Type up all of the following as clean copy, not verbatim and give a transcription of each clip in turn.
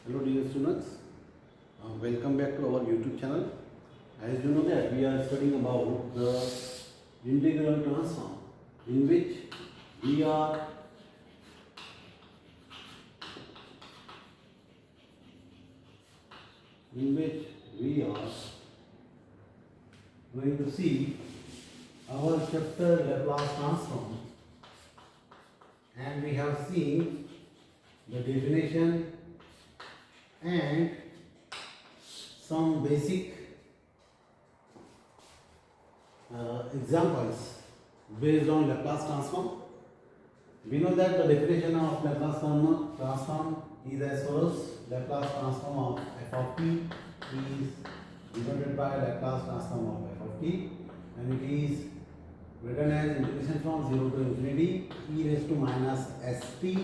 Hello dear students, welcome back to our YouTube channel. As you know that we are studying about the integral transform in which we are going to see our chapter Laplace transform, and we have seen the definition and some basic examples based on Laplace transform. We know that the definition of Laplace transform is as follows: Laplace transform of f of t is divided by Laplace transform of f of t, and it is written as integration from 0 to infinity e raised to minus st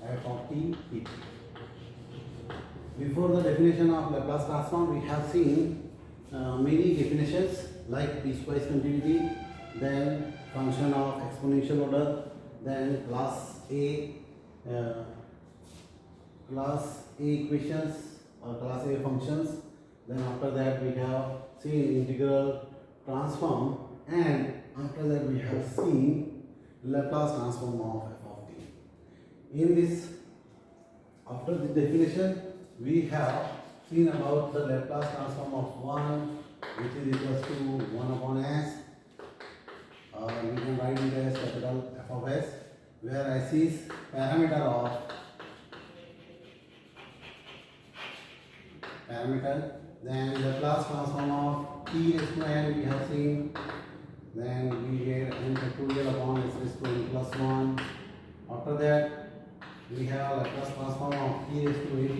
f of t dt. Before the definition of Laplace transform, we have seen many definitions like piecewise continuity, then function of exponential order, then class A equations or class A functions. Then after that we have seen integral transform, and after that we have seen Laplace transform of f of t. In this, after the definition, we have seen about the Laplace transform of 1, which is equals to 1 upon s. We can write it as capital F of s, where s is parameter, then Laplace transform of t raised to n we have seen, then we get n factorial upon s raised to n plus 1. After that we have Laplace transform of t raised to at,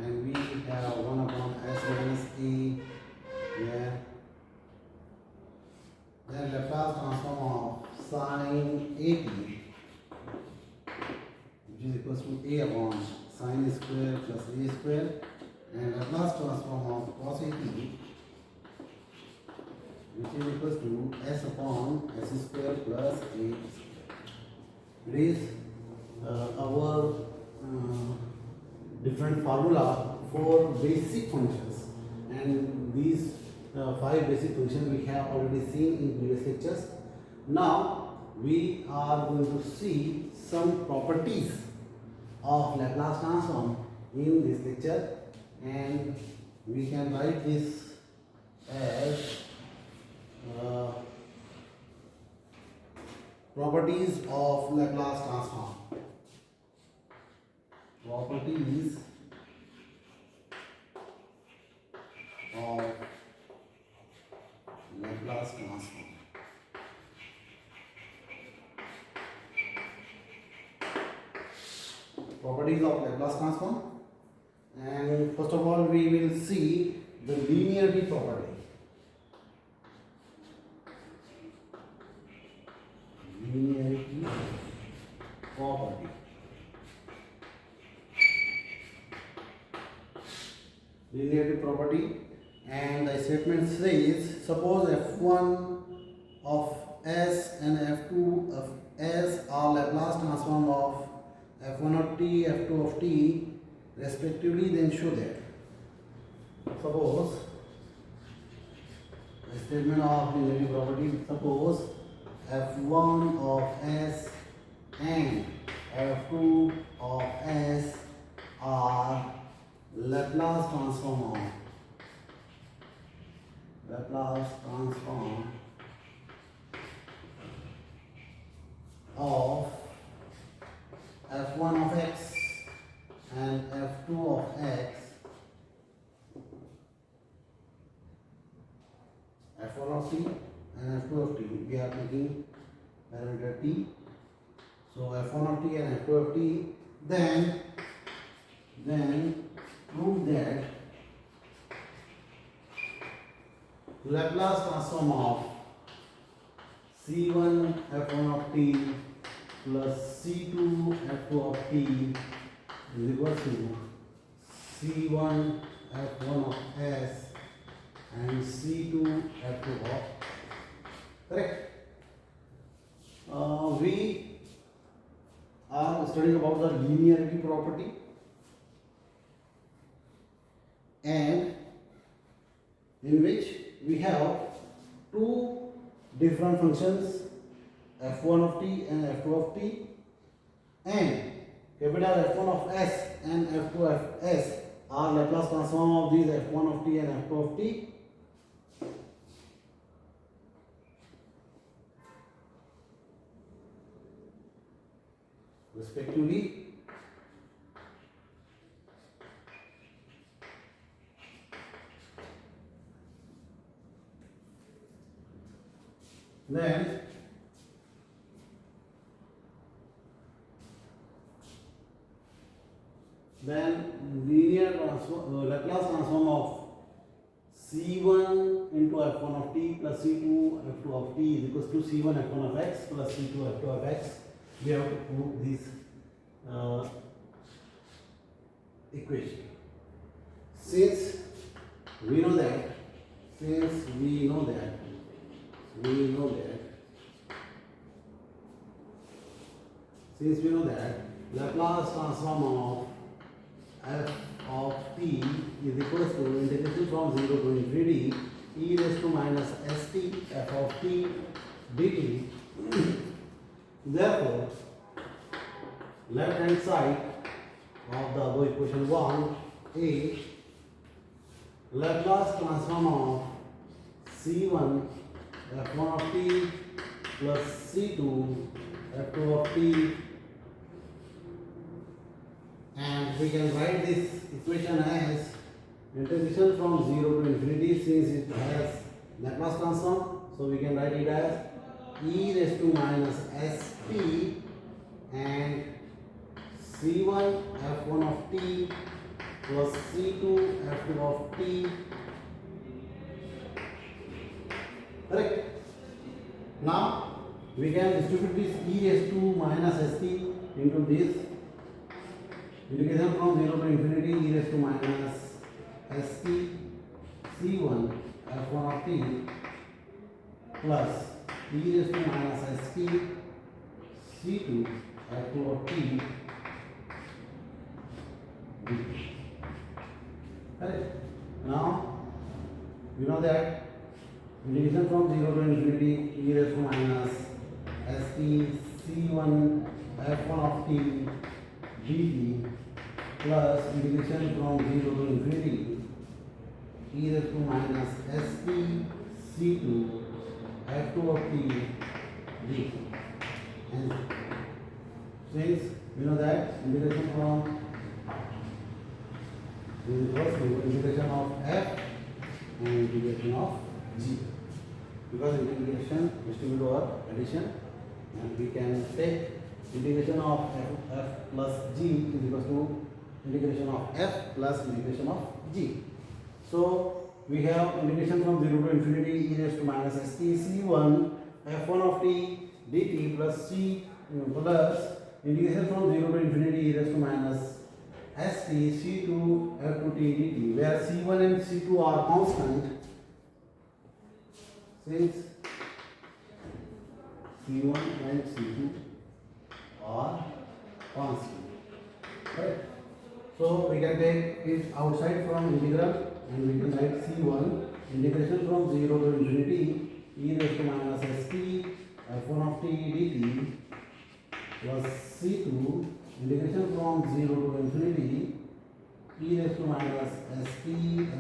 and we have 1 upon s minus a, yeah. Then Laplace transform of sin at, which is equals to a upon sin square plus a square, and Laplace transform of cos at, which is equals to s upon s square plus a square. It is our different formula for basic functions, and these 5 basic functions we have already seen in previous lectures. Now we are going to see some properties of Laplace transform in this lecture, and we can write this as properties of Laplace transform. Properties of Laplace transform. Properties of Laplace transform, and first of all we will see the linearity property. Linearity property. Linearity property, and the statement says, suppose f1 of s and f2 of s are Laplace transform of f1 of t, f2 of t respectively, then show that. Suppose the statement of linearity property, suppose f1 of s and f2 of s are Laplace transform of f1 of x and f2 of x, f1 of t and f2 of t, we are taking parameter t, so f1 of t and f2 of t, then prove that Laplace transform of c1 f1 of t plus c2 f2 of t is equal to c1 f1 of s and c2 f2 of, correct? We are studying about the linearity property, and in which we have two different functions, f1 of t and f2 of t, and capital F1 of s and f2 of s are Laplace transform of these f1 of t and f2 of t. Respectively. Then linear transform, Laplace transform of c1 into f1 of t plus c2 f2 of t is equals to c1 f1 of x plus c2 f2 of x. We have to prove this equation. Since we know that Laplace transform of f of t is equals to integration from 0 to infinity e raised to minus st f of t dt. Therefore, left hand side of the above equation 1 is Laplace transform of c1 f1 of t plus c2 f2 of t, and we can write this equation as integration from 0 to infinity. Since it has Laplace transform, so we can write it as e raised to minus st and c1 f1 of t plus c2 f2 of t. Correct? Now we can distribute this e raised to minus st into this integration from 0 to infinity e raised to minus st c1 f1 of t plus e raised to minus st c2 f2 of t. Correct? Now you know that integration from 0 to infinity e raised to minus st c1 f1 of t dt plus integration from 0 to infinity e raised to minus st c2 f2 of t dt. And since you know that integration from is equals to integration of f and integration of g, because integration distribute over addition, and we can take integration of f plus g is equals to integration of f plus integration of g. So we have integration from 0 to infinity e raised to minus st c1 f1 of t dt plus c plus integration from 0 to infinity e raised to minus st c2 f2 t dt, where c1 and c2 are constant. Since c1 and c2 are constant, right? So we can take it outside from integral and we can write c1 integration from 0 to infinity e raised to minus st f1 of t dt plus c2 integration from 0 to infinity e raised to minus st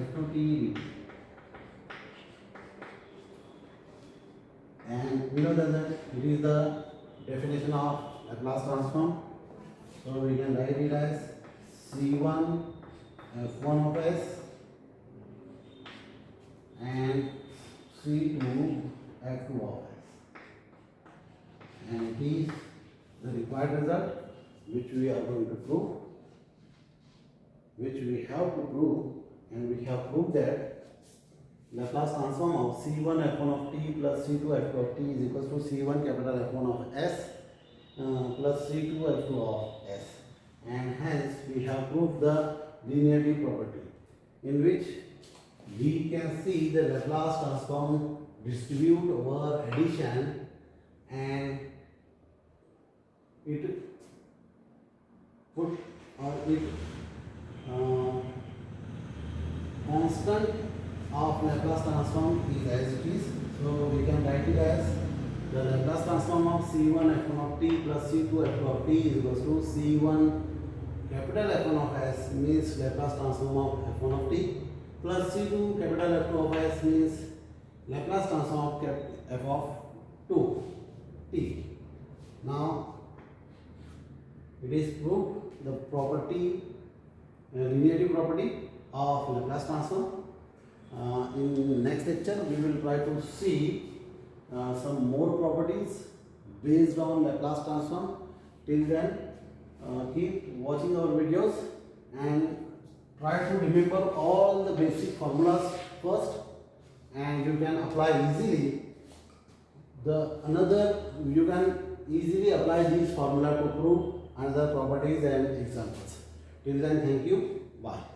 f2 t dt. And we know that it is the definition of Laplace transform. So we can write it as c1 f1 of s and c2 f2 of s, and it is the required result which we are going to prove, which we have to prove, and we have proved that Laplace transform of c1 f1 of t plus c2 f2 of t is equals to c1 capital F1 of s plus c2 f2 of s, and hence we have proved the linearity property, in which we can see the Laplace transform distribute over addition, and it put or it constant of Laplace transform is as it is. So we can write it as the Laplace transform of C1 f1 of t plus C2 f2 of t is equals to C1 capital F1 of s means Laplace transform of f1 of t plus C2 capital F2 of s means Laplace transform of f of 2 t. Now it is proved the property, linearity property of Laplace transform. In next lecture we will try to see some more properties based on Laplace transform. Till then keep watching our videos and try to remember all the basic formulas first, and you can apply easily you can easily apply these formula to prove another properties and examples. Till then, thank you. Bye.